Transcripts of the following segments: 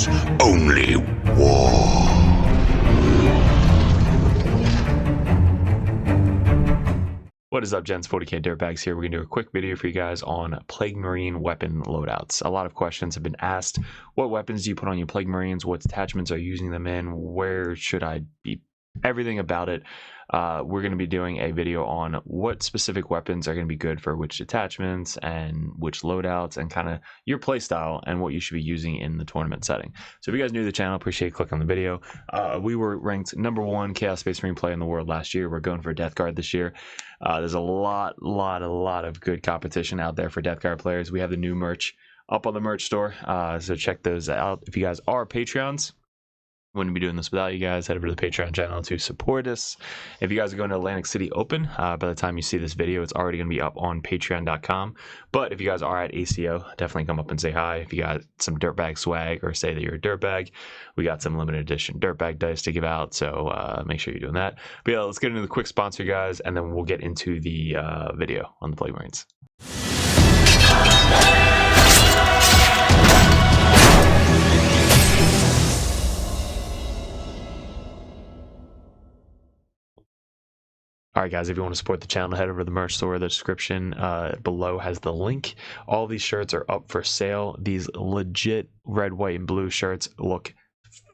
peace, only war. What is up, gents? 40k Dirtbags here. We're going to do a quick video for you guys on Plague Marine weapon loadouts. A lot of questions have been asked. What weapons do you put on your Plague Marines? What detachments are you using them in? Where should I be? Everything about it. We're going to be doing a video on what specific weapons are going to be good for which detachments and which loadouts and kind of your playstyle and what you should be using in the tournament setting. So if you guys new to the channel, appreciate clicking on the video. We were ranked #1 Chaos Space Marine player in the world last year. We're going for Death Guard this year. There's a lot of good competition out there for Death Guard players. We have the new merch up on the merch store, so check those out. If you guys are Patreons, wouldn't be doing this without you guys. Head over to the Patreon channel to support us. If you guys are going to Atlantic City Open, by the time you see this video, it's already going to be up on patreon.com. But if you guys are at ACO, definitely come up and say hi. If you got some Dirtbag swag or say that you're a Dirtbag, we got some limited edition Dirtbag dice to give out, so make sure you're doing that. But yeah, let's get into the quick sponsor, guys, and then we'll get into the video on the Plague Marines. Alright guys, if you want to support the channel, head over to the merch store. The description below has the link. All these shirts are up for sale. These legit red, white, and blue shirts look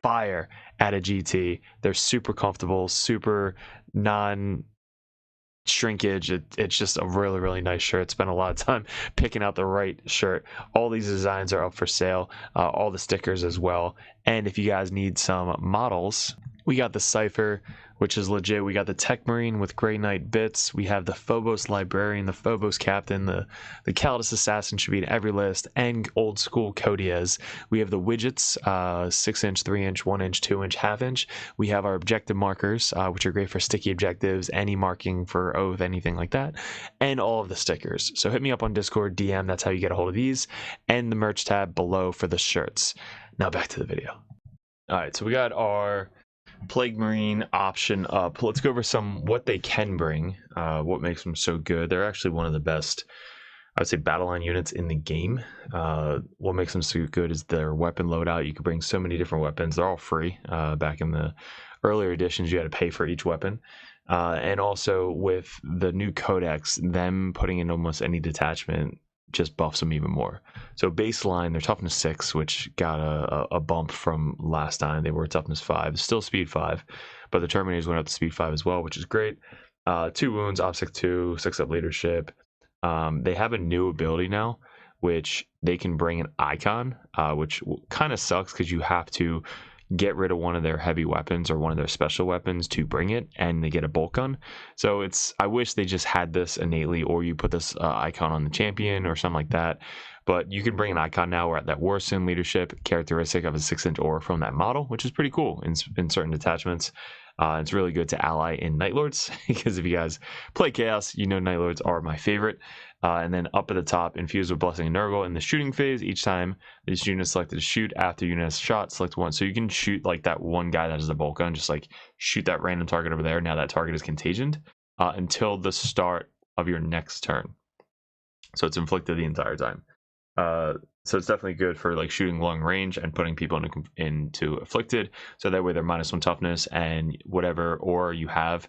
fire at a GT. They're super comfortable, super non-shrinkage. It's just a really nice shirt. Spent a lot of time picking out the right shirt. All these designs are up for sale. All the stickers as well. And if you guys need some models, we got the Cypher, which is legit. We got the Tech Marine with Grey Knight bits. We have the Phobos Librarian, the Phobos Captain, the Kaldis Assassin should be in every list, and old school Codiez. We have the widgets, 6-inch, 3-inch, 1-inch, 2-inch, half-inch. We have our objective markers, which are great for sticky objectives, any marking for oath, anything like that, and all of the stickers. So hit me up on Discord, DM, that's how you get a hold of these, and the merch tab below for the shirts. Now back to the video. All right, so we got our Plague Marine option up. Let's go over what they can bring, what makes them so good. They're actually one of the best, I would say, battle line units in the game. What makes them so good is their weapon loadout. You can bring so many different weapons. They're all free. Back in the earlier editions, you had to pay for each weapon. And also with the new codex, them putting in almost any detachment just buffs them even more. So baseline, they're toughness 6, which got a bump from last time. They were toughness 5, still speed 5, but the Terminators went up to speed 5 as well, which is great. 2 wounds, OPSEC 2, 6 up leadership. They have a new ability now, which they can bring an icon, which kind of sucks because you have to get rid of one of their heavy weapons or one of their special weapons to bring it, and they get a bolt gun. So I wish they just had this innately, or you put this icon on the champion or something like that. But you can bring an icon now where that Warson leadership characteristic of a 6-inch aura from that model, which is pretty cool in certain detachments. It's really good to ally in Night Lords because if you guys play Chaos, you know Night Lords are my favorite. And then up at the top, infused with Blessing and Nurgle in the shooting phase. Each time this unit is selected to shoot, after unit has shot, select one. So you can shoot like that one guy that has a bolt gun, just like shoot that random target over there. Now that target is contagion until the start of your next turn. So it's inflicted the entire time. So it's definitely good for like shooting long range and putting people into afflicted. So that way they're -1 toughness and whatever aura you have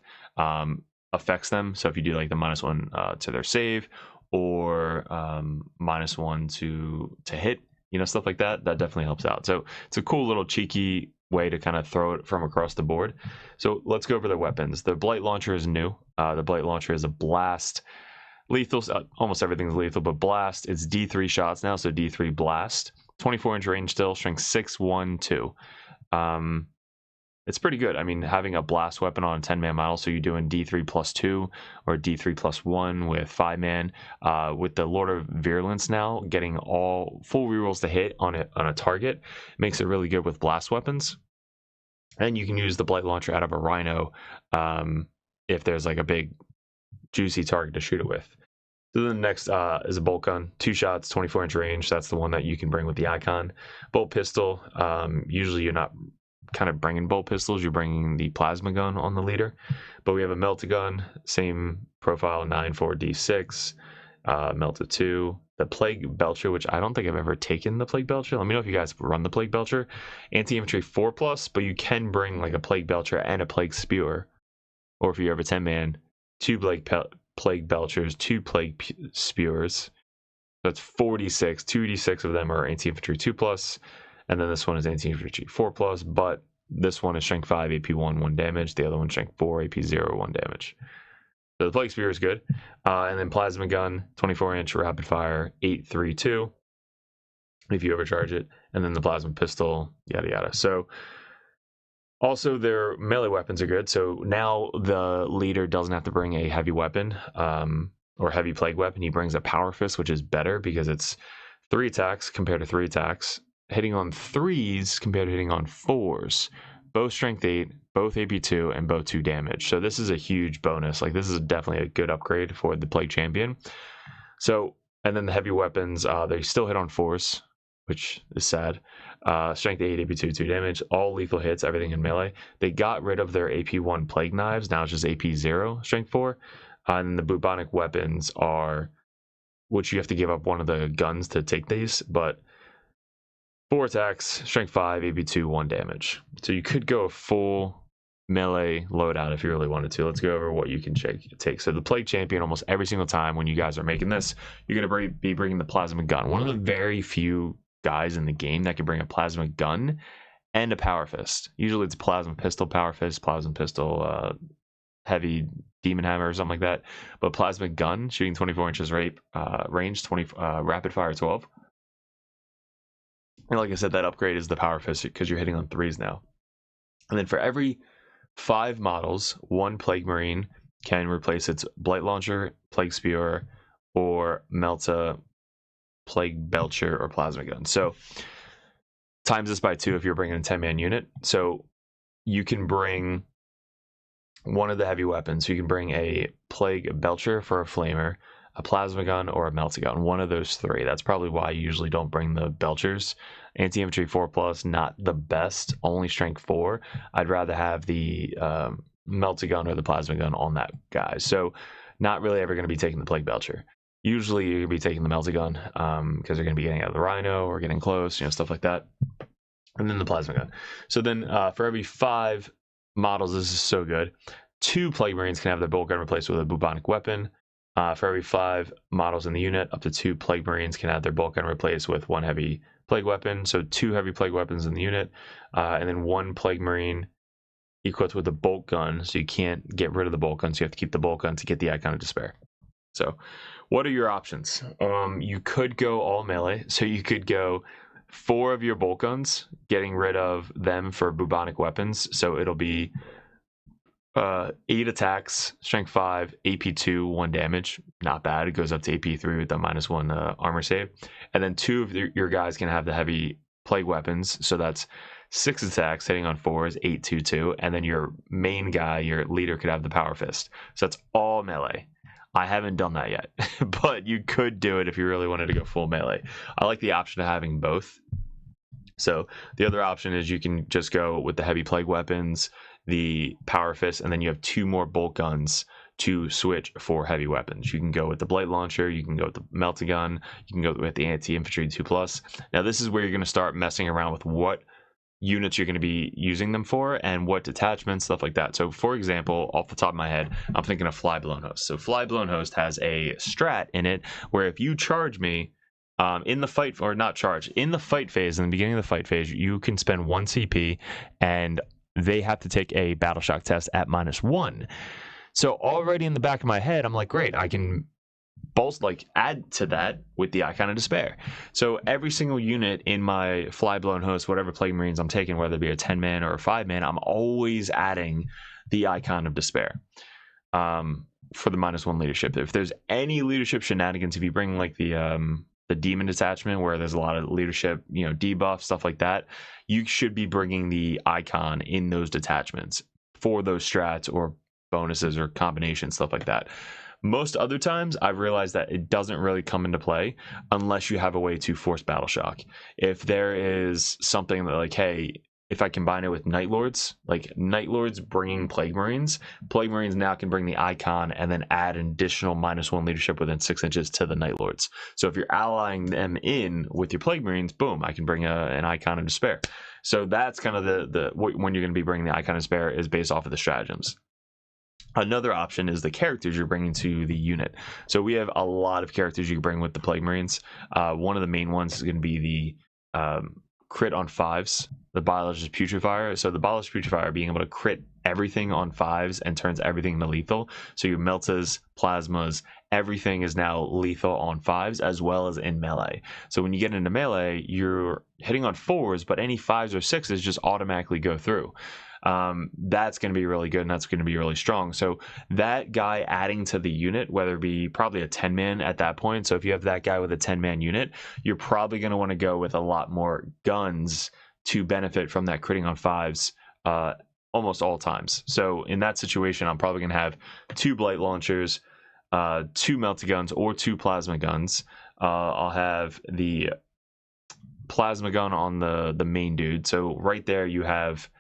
affects them. So if you do like the -1 to their save, or -1 to hit, stuff like that, that definitely helps out. So it's a cool little cheeky way to kind of throw it from across the board. So let's go over the weapons. The Blight Launcher is new. The Blight Launcher is a blast. Lethal, almost everything's lethal, but blast, it's D3 shots now, so D3 blast. 24-inch range still, strength 6, 1, 2. It's pretty good. I mean, having a blast weapon on a 10-man model, so you're doing D3 plus 2 or D3 plus 1 with 5-man. With the Lord of Virulence now, getting all full rerolls to hit on a target makes it really good with blast weapons. And you can use the Blight Launcher out of a Rhino if there's like a big juicy target to shoot it with. So then the next is a bolt gun, 2 shots, 24-inch range. That's the one that you can bring with the icon. Bolt pistol, usually you're not kind of bringing bolt pistols, you're bringing the plasma gun on the leader. But we have a melta gun, same profile, 9, 4, D6, melta 2. the Plague Belcher, which I don't think I've ever taken the Plague Belcher. Let me know if you guys run the Plague Belcher. Anti-infantry 4+, but you can bring like a Plague Belcher and a Plague Spewer. Or if you have a 10-man, 2 Plague Belchers, 2 Plague Spewers. That's 46. 2d6 of them are anti-infantry 2+, and then this one is anti-infantry 4+, but this one is strength 5, AP 1, 1 damage. The other one strength 4, AP 0, 1 damage. So the Plague Spear is good. And then Plasma Gun, 24-inch rapid fire, 8.32 if you overcharge it. And then the Plasma Pistol, yada yada. So also their melee weapons are good. So now the leader doesn't have to bring a heavy weapon or heavy plague weapon. He brings a Power Fist, which is better because it's 3 attacks compared to 3 attacks. Hitting on 3s compared to hitting on 4s. Both strength 8, both AP 2, and both 2 damage. So this is a huge bonus. Like, this is definitely a good upgrade for the Plague Champion. So, and then the heavy weapons, they still hit on 4s, which is sad. Strength 8, AP 2, 2 damage. All lethal hits, everything in melee. They got rid of their AP 1 Plague Knives. Now it's just AP 0, strength 4. And the bubonic weapons are, which you have to give up one of the guns to take these, but 4 attacks, strength 5, AP 2, 1 damage. So you could go a full melee loadout if you really wanted to. Let's go over what you can take. So the Plague Champion, almost every single time when you guys are making this, you're going to be bringing the Plasma Gun. One of the very few guys in the game that can bring a Plasma Gun and a Power Fist. Usually it's Plasma Pistol, Power Fist, Plasma Pistol, Heavy Demon Hammer or something like that. But Plasma Gun, shooting 24 inches range, rapid fire 12. And like I said, that upgrade is the Power Fist because you're hitting on 3s now. And then for every 5 models, 1 Plague Marine can replace its Blight Launcher, Plague Spewer, or Melta, Plague Belcher, or Plasma Gun. So times this by 2 if you're bringing a 10-man unit. So you can bring one of the heavy weapons. So you can bring a Plague Belcher for a Flamer, a Plasma Gun, or a Melta Gun. One of those 3. That's probably why you usually don't bring the Belchers. Anti-infantry 4+, not the best, only strength 4. I'd rather have the Melta Gun or the Plasma Gun on that guy. So not really ever going to be taking the Plague Belcher. Usually you're going to be taking the Melta Gun because they're going to be getting out of the Rhino or getting close, stuff like that. And then the Plasma Gun. So then for every 5 models, this is so good. 2 Plague Marines can have their bolt gun replaced with a bubonic weapon. For every 5 models in the unit, up to 2 Plague Marines can have their bolt gun replaced with 1 heavy plague weapon. So 2 heavy plague weapons in the unit, and then 1 Plague Marine equipped with a bolt gun. So you can't get rid of the bolt gun, so you have to keep the bolt gun to get the Icon of Despair. So what are your options? You could go all melee. So you could go 4 of your bolt guns, getting rid of them for bubonic weapons. So it'll be 8 attacks, strength 5, AP 2, 1 damage. Not bad. It goes up to AP 3 with the -1 armor save. And then 2 of your guys can have the heavy plague weapons. So that's 6 attacks, hitting on 4s, 8, 2, 2. And then your main guy, your leader, could have the Power Fist. So that's all melee. I haven't done that yet, but you could do it if you really wanted to go full melee. I like the option of having both. So the other option is you can just go with the heavy plague weapons, the Power Fist, and then you have 2 more bolt guns to switch for heavy weapons. You can go with the Blight Launcher, you can go with the Melta Gun, you can go with the Anti-Infantry 2+. Now this is where you're going to start messing around with what units you're going to be using them for and what detachments, stuff like that. So for example, off the top of my head, I'm thinking of Flyblown Host. So Flyblown Host has a strat in it where if you charge me in the fight, or not charge, in the fight phase, in the beginning of the fight phase, you can spend 1 CP and they have to take a battle shock test at -1. So already in the back of my head, I'm like, great, I can add to that with the Icon of Despair. So every single unit in my Flyblown Host, whatever Plague Marines I'm taking, whether it be a 10-man or a 5-man, I'm always adding the Icon of Despair for the -1 leadership. If there's any leadership shenanigans, if you bring like the demon detachment where there's a lot of leadership, debuff, stuff like that, you should be bringing the Icon in those detachments for those strats or bonuses or combinations, stuff like that. Most other times, I've realized that it doesn't really come into play unless you have a way to force Battle Shock. If there is something that like, hey, if I combine it with Night Lords, like Night Lords bringing Plague Marines now can bring the icon and then add an additional -1 leadership within 6 inches to the Night Lords. So if you're allying them in with your Plague Marines, boom, I can bring an Icon of Despair. So that's kind of the when you're going to be bringing the Icon of Despair is based off of the stratagems. Another option is the characters you're bringing to the unit. So we have a lot of characters you can bring with the Plague Marines. One of the main ones is going to be the crit on 5s, the Biologist Putrefier. So the Biologist Putrefier being able to crit everything on 5s and turns everything into lethal. So your Meltas, Plasmas, everything is now lethal on 5s as well as in melee. So when you get into melee, you're hitting on 4s, but any 5s or 6s just automatically go through. That's going to be really good and that's going to be really strong. So that guy adding to the unit, whether it be probably a 10-man at that point, so if you have that guy with a 10-man unit, you're probably going to want to go with a lot more guns to benefit from that critting on 5s almost all times. So in that situation, I'm probably going to have 2 Blight Launchers, 2 Melta Guns, or 2 Plasma Guns. I'll have the Plasma Gun on the main dude. So right there you have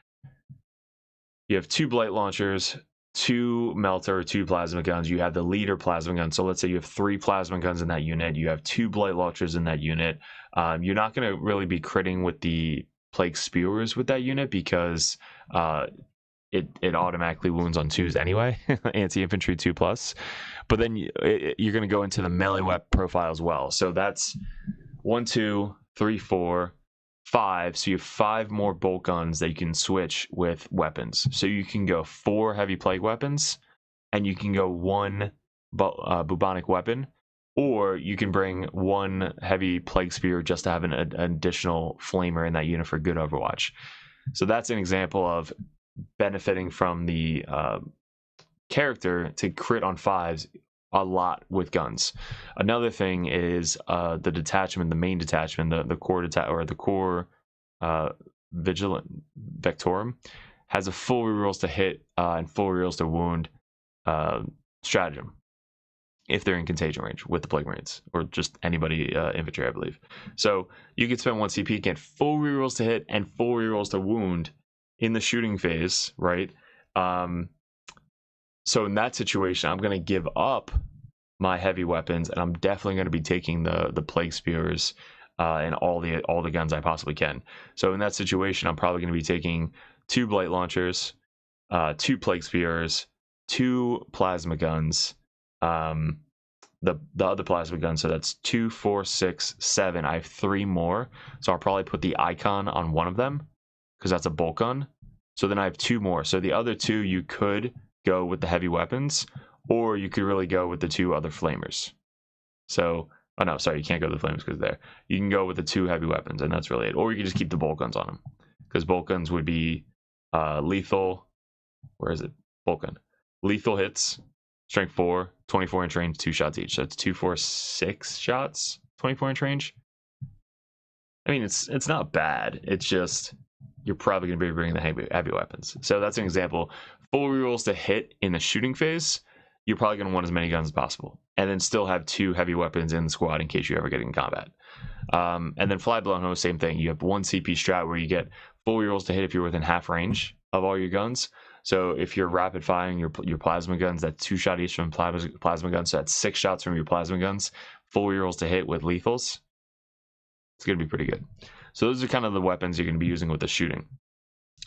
2 Blight Launchers, 2 Melta or 2 Plasma Guns. You have the leader Plasma Gun. So let's say you have 3 Plasma Guns in that unit. You have 2 Blight Launchers in that unit. You're not going to really be critting with the Plague Spewers with that unit because it automatically wounds on 2s anyway. Anti-infantry 2+. But then you're going to go into the melee weapon profile as well. So that's 1, 2, 3, 4, 5. So you have 5 more bolt guns that you can switch with weapons. So you can go 4 heavy plague weapons and you can go 1 bubonic weapon, or you can bring 1 heavy plague spear just to have an additional flamer in that unit for good Overwatch. So that's an example of benefiting from the character to crit on 5s a lot with guns. Another thing is the detachment, the main detachment, the core or the core vigilant Vectorum has a full rerolls to hit and full rerolls to wound stratagem if they're in contagion range with the Plague Marines or just anybody infantry, I believe. So you can spend 1 CP, get full rerolls to hit and full rerolls to wound in the shooting phase, right? So in that situation, I'm going to give up my heavy weapons, and I'm definitely going to be taking the Plague Spears and all the guns I possibly can. So in that situation, I'm probably going to be taking 2 Blight Launchers, 2 Plague Spears, 2 Plasma Guns, the other Plasma Gun. So that's 2, 4, 6, 7. I have 3 more, so I'll probably put the Icon on one of them because that's a bolt gun. So then I have 2 more. So the other 2 you could go with the heavy weapons, or you could really go with the 2 other flamers. So, oh no, sorry, you can't go with the flamers because there. You can go with the 2 heavy weapons, and that's really it. Or you can just keep the bolt guns on them, because bolt guns would be lethal. Where is it? Bolt gun. Lethal hits, strength 4, 24-inch range, 2 shots each. So it's 2, 4, 6 shots, 24-inch range. I mean, it's not bad. It's just you're probably going to be bringing the heavy weapons. So that's an example. Full rerolls to hit in the shooting phase, you're probably going to want as many guns as possible. And then still have 2 heavy weapons in the squad in case you ever get in combat. And then Fly Blown Hose, same thing. You have 1 CP strat where you get full rerolls to hit if you're within half range of all your guns. So if you're rapid firing your plasma guns, that's 2 shots each from plasma guns. So that's 6 shots from your plasma guns. Full rerolls to hit with lethals. It's going to be pretty good. So those are kind of the weapons you're going to be using with the shooting.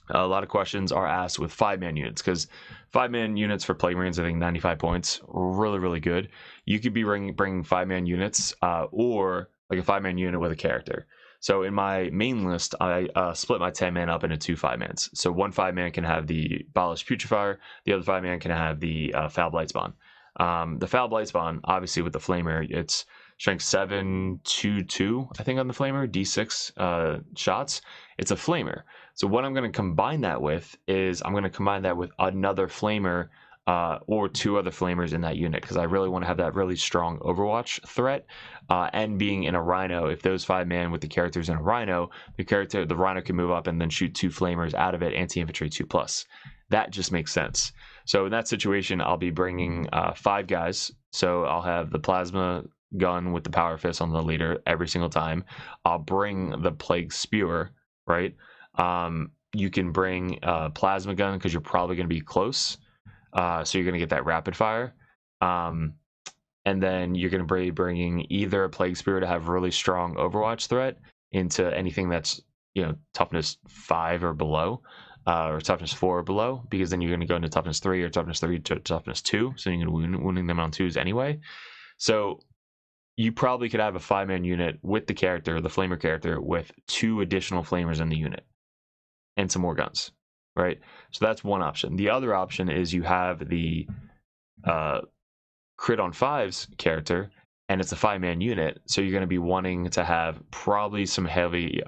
A lot of questions are asked with 5-man units, because 5-man units for Plague Marines, I think 95 points, really, really good. You could be bringing 5-man units or like a 5-man unit with a character. So in my main list, I split my 10-man up into 2 5-mans. So 1 5-man can have the Biologist Putrefier, the other 5-man can have the Foul Blightspawn. The Foul Blightspawn, obviously with the Flamer, it's strength 7, 2, 2, I think on the Flamer, D6 shots. It's a Flamer. So what I'm going to combine that with is I'm going to combine that with another Flamer or 2 other Flamers in that unit, because I really want to have that really strong Overwatch threat. And being in a Rhino, if those 5-man with the characters in a Rhino, the Rhino can move up and then shoot 2 Flamers out of it, anti-infantry 2+. That just makes sense. So in that situation, I'll be bringing 5 guys. So I'll have the Plasma Gun with the Power Fist on the leader every single time. I'll bring the Plague Spewer, right? you can bring a plasma gun because you're probably going to be close. So you're going to get that rapid fire. And then you're going to be bringing either a Plague Spear to have really strong Overwatch threat into anything that's, toughness 5 or below, or toughness 4 or below, because then you're going to go into toughness 3 or toughness 3 to toughness 2. So you're going to be wounding them on 2s anyway. So you probably could have a 5-man unit with the character, the Flamer character, with 2 additional Flamers in the unit and some more guns, right? So that's one option. The other option is you have the crit on 5s character, and it's a 5-man unit, so you're going to be wanting to have probably some heavy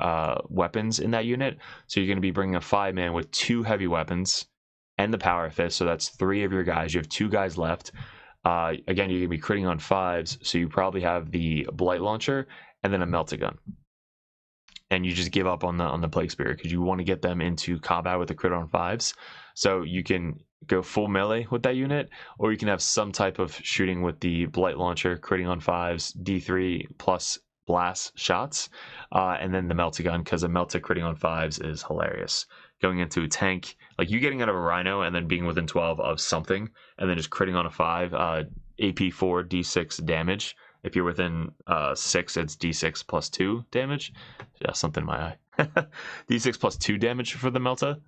weapons in that unit. So you're going to be bringing a 5-man with 2 heavy weapons and the Power Fist, so that's 3 of your guys. You have 2 guys left. Again, you're going to be critting on 5s, so you probably have the Blight Launcher and then a Melta Gun. And you just give up on the Plague Spear because you want to get them into combat with the crit on 5s. So you can go full melee with that unit, or you can have some type of shooting with the Blight Launcher, critting on 5s, D3 plus blast shots, and then the Melta Gun, because a Melta critting on 5s is hilarious. Going into a tank, like you getting out of a Rhino and then being within 12 of something, and then just critting on a 5, AP 4, D6 damage. If you're within 6, it's D6 plus 2 damage. Yeah, something in my eye. D6 plus 2 damage for the Melta.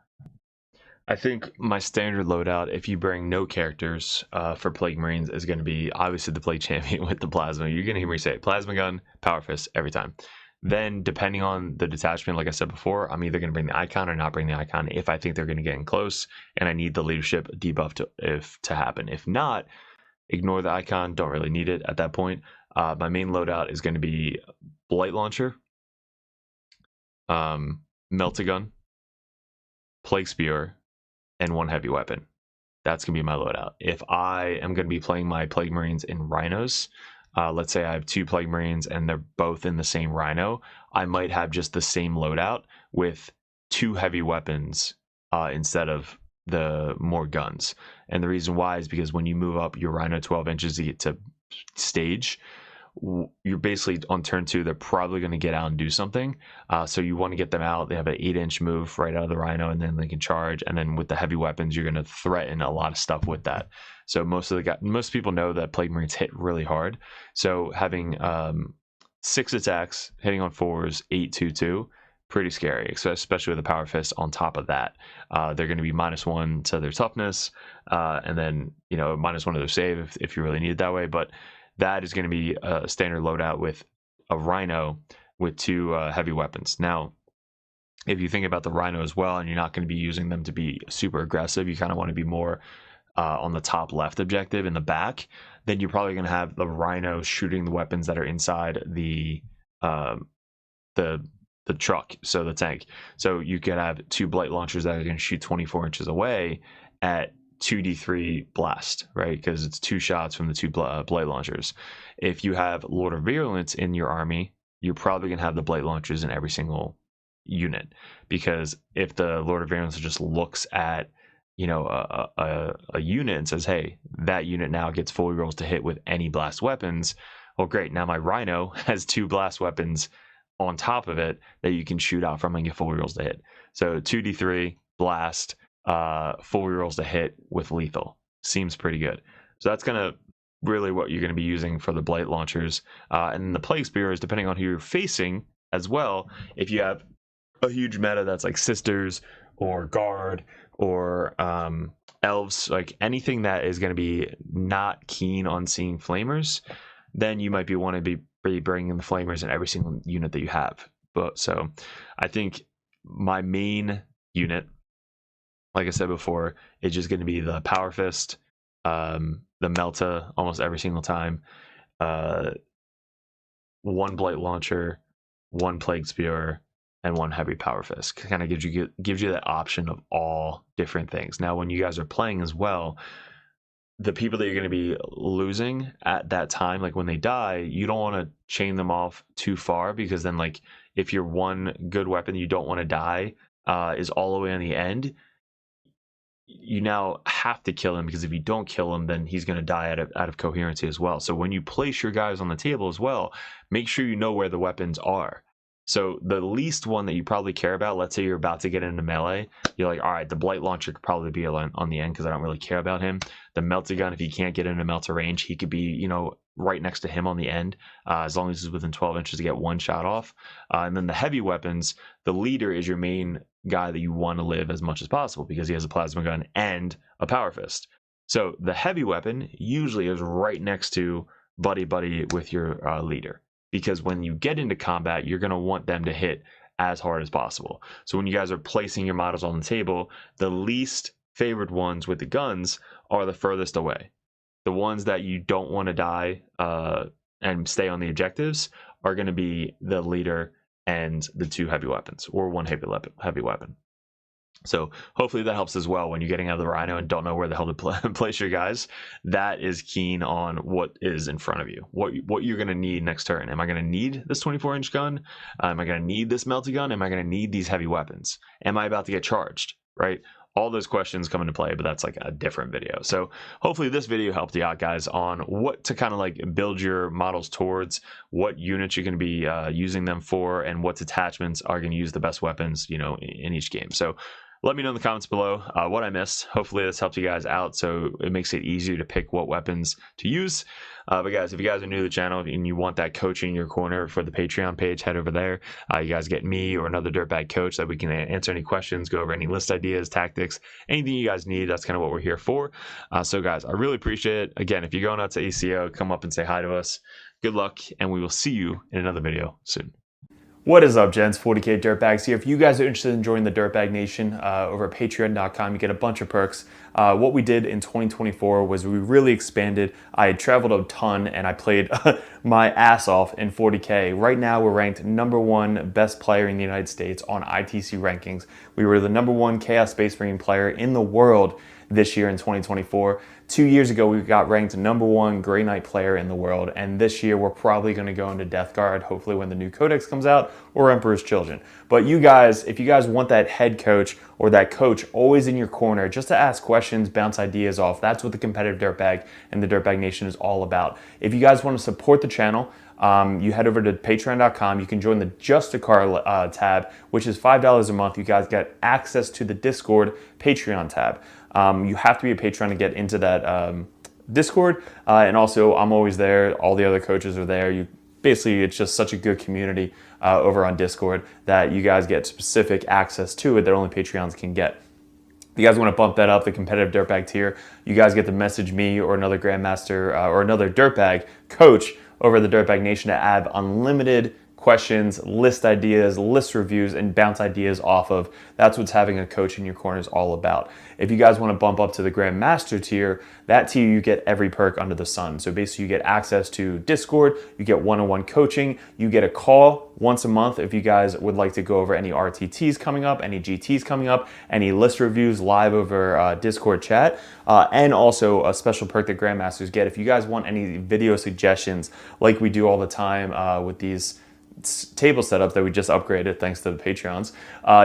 I think my standard loadout, if you bring no characters for Plague Marines, is going to be obviously the Plague Champion with the Plasma. You're going to hear me say Plasma Gun, Power Fist every time. Then, depending on the detachment, like I said before, I'm either going to bring the Icon or not bring the Icon if I think they're going to get in close and I need the leadership debuff to happen. If not, ignore the Icon. Don't really need it at that point. My main loadout is going to be Blight Launcher, Melta Gun, Plague Spear, and 1 heavy weapon. That's going to be my loadout. If I am going to be playing my Plague Marines in Rhinos, let's say I have 2 Plague Marines and they're both in the same Rhino, I might have just the same loadout with 2 heavy weapons instead of the more guns. And the reason why is because when you move up your Rhino 12 inches to get to stage, you're basically on turn 2, they're probably going to get out and do something. So you want to get them out. They have an 8-inch move right out of the Rhino, and then they can charge. And then with the heavy weapons, you're going to threaten a lot of stuff with that. So most people know that Plague Marines hit really hard. So having 6 attacks, hitting on 4s, 8-2-2, pretty scary, especially with the Power Fist on top of that. They're going to be -1 to their toughness, and then -1 to their save if you really need it that way. But that is going to be a standard loadout with a Rhino with 2 heavy weapons. Now, if you think about the Rhino as well, and you're not going to be using them to be super aggressive, you kind of want to be more on the top left objective in the back, then you're probably going to have the Rhino shooting the weapons that are inside the truck, so the tank. So you could have 2 Blight Launchers that are going to shoot 24 inches away at 2d3 blast, right? Because it's 2 shots from the 2 Blight Launchers. If you have Lord of Virulence in your army, you're probably going to have the Blight Launchers in every single unit, because if the Lord of Virulence just looks at a unit and says, hey, that unit now gets full rolls to hit with any blast weapons, well, great, now my Rhino has 2 blast weapons on top of it that you can shoot out from and get full rolls to hit. So 2d3 blast, full rerolls to hit with lethal. Seems pretty good. So that's going to really what you're going to be using for the Blight Launchers. And the Plague Spear is depending on who you're facing as well. If you have a huge meta that's like Sisters or Guard or Elves, like anything that is going to be not keen on seeing Flamers, then you might be want to be bringing the Flamers in every single unit that you have. But so I think my main unit, like I said before, it's just going to be the Power Fist, the Melta almost every single time, 1 Blight Launcher, 1 Plague Spear, and 1 heavy Power Fist. Kind of gives you that option of all different things. Now, when you guys are playing as well, the people that you're going to be losing at that time, like when they die, you don't want to chain them off too far, because then, like, if your 1 good weapon you don't want to die is all the way on the end, you now have to kill him, because if you don't kill him, then he's going to die out of coherency as well. So when you place your guys on the table as well, make sure you know where the weapons are. So the least one that you probably care about, let's say you're about to get into melee, you're like, all right, the Blight Launcher could probably be on the end because I don't really care about him. The Melter Gun, if he can't get into Melter range, he could be, you know, right next to him on the end, as long as he's within 12 inches to get one shot off. And then the heavy weapons, the leader is your main guy that you want to live as much as possible because he has a plasma gun and a power fist. So the heavy weapon usually is right next to buddy with your leader. Because when you get into combat, you're going to want them to hit as hard as possible. So when you guys are placing your models on the table, the least favored ones with the guns are the furthest away. The ones that you don't want to die and stay on the objectives are going to be the leader and the two heavy weapons, or one heavy weapon. So hopefully that helps as well when you're getting out of the Rhino and don't know where the hell to place your guys. That is keen on what is in front of you, what you're going to need next turn. Am I going to need this 24-inch gun? Am I going to need this melty gun? Am I going to need these heavy weapons? Am I about to get charged, right? All those questions come into play, but that's like a different video. So hopefully this video helped you out, guys, on what to kind of like build your models towards, what units you're going to be using them for, and what attachments are going to use the best weapons, you know, in each game. So let me know in the comments below what I missed. Hopefully this helped you guys out, so it makes it easier to pick what weapons to use. But guys, if you guys are new to the channel and you want that coach in your corner for the Patreon page, head over there. You guys get me or another Dirtbag coach that we can answer any questions, go over any list ideas, tactics, anything you guys need. That's kind of what we're here for. So guys, I really appreciate it. Again, if you're going out to ACO, come up and say hi to us. Good luck, and we will see you in another video soon. What is up, gents? 40k Dirtbags here. If you guys are interested in joining the Dirtbag Nation over at patreon.com, you get a bunch of perks. What we did in 2024 was we really expanded. I had traveled a ton and I played my ass off in 40k. Right now we're ranked #1 best player in the United States on ITC rankings. We were the #1 Chaos Space Marine player in the world this year in 2024. 2 years ago, we got ranked #1 Grey Knight player in the world, and this year we're probably going to go into Death Guard, hopefully when the new Codex comes out, or Emperor's Children. But you guys, if you guys want that head coach or that coach always in your corner, just to ask questions, bounce ideas off, that's what the competitive Dirtbag and the Dirtbag Nation is all about. If you guys want to support the channel, you head over to patreon.com. You can join the Just a Car tab, which is $5 a month. You guys get access to the Discord Patreon tab. You have to be a patron to get into that Discord, and also I'm always there. All the other coaches are there. Basically, it's just such a good community over on Discord that you guys get specific access to it that only Patreons can get. If you guys want to bump that up, the competitive Dirtbag tier, you guys get to message me or another Grandmaster or another Dirtbag coach over the Dirtbag Nation to add unlimited questions, list ideas, list reviews, and bounce ideas off of. That's what having a coach in your corner is all about. If you guys want to bump up to the Grandmaster tier, that tier you get every perk under the sun. So basically you get access to Discord, you get one-on-one coaching, you get a call once a month if you guys would like to go over any RTTs coming up, any GTs coming up, any list reviews live over Discord chat, and also a special perk that Grandmasters get. If you guys want any video suggestions like we do all the time with these table setup that we just upgraded thanks to the Patreons,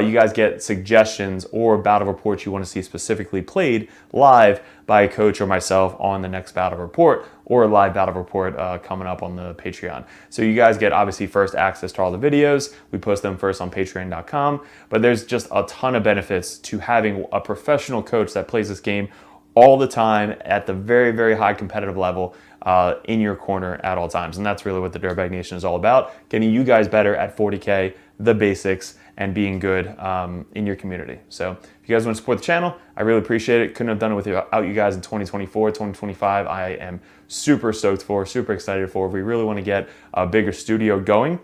you guys get suggestions or battle reports you want to see specifically played live by a coach or myself on the next battle report, or a live battle report coming up on the Patreon. So you guys get obviously first access to all the videos. We post them first on patreon.com, but there's just a ton of benefits to having a professional coach that plays this game all the time at the very, very high competitive level in your corner at all times. And that's really what the Dirtbag Nation is all about, getting you guys better at 40K, the basics, and being good in your community. So if you guys want to support the channel, I really appreciate it. Couldn't have done it without you guys in 2024, 2025. I am super stoked for, super excited for. We really want to get a bigger studio going.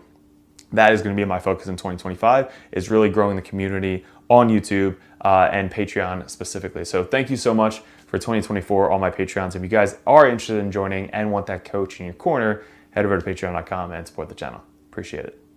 That is going to be my focus in 2025, is really growing the community on YouTube and Patreon specifically. So thank you so much for 2024, all my Patreons. If you guys are interested in joining and want that coach in your corner, head over to patreon.com and support the channel. Appreciate it.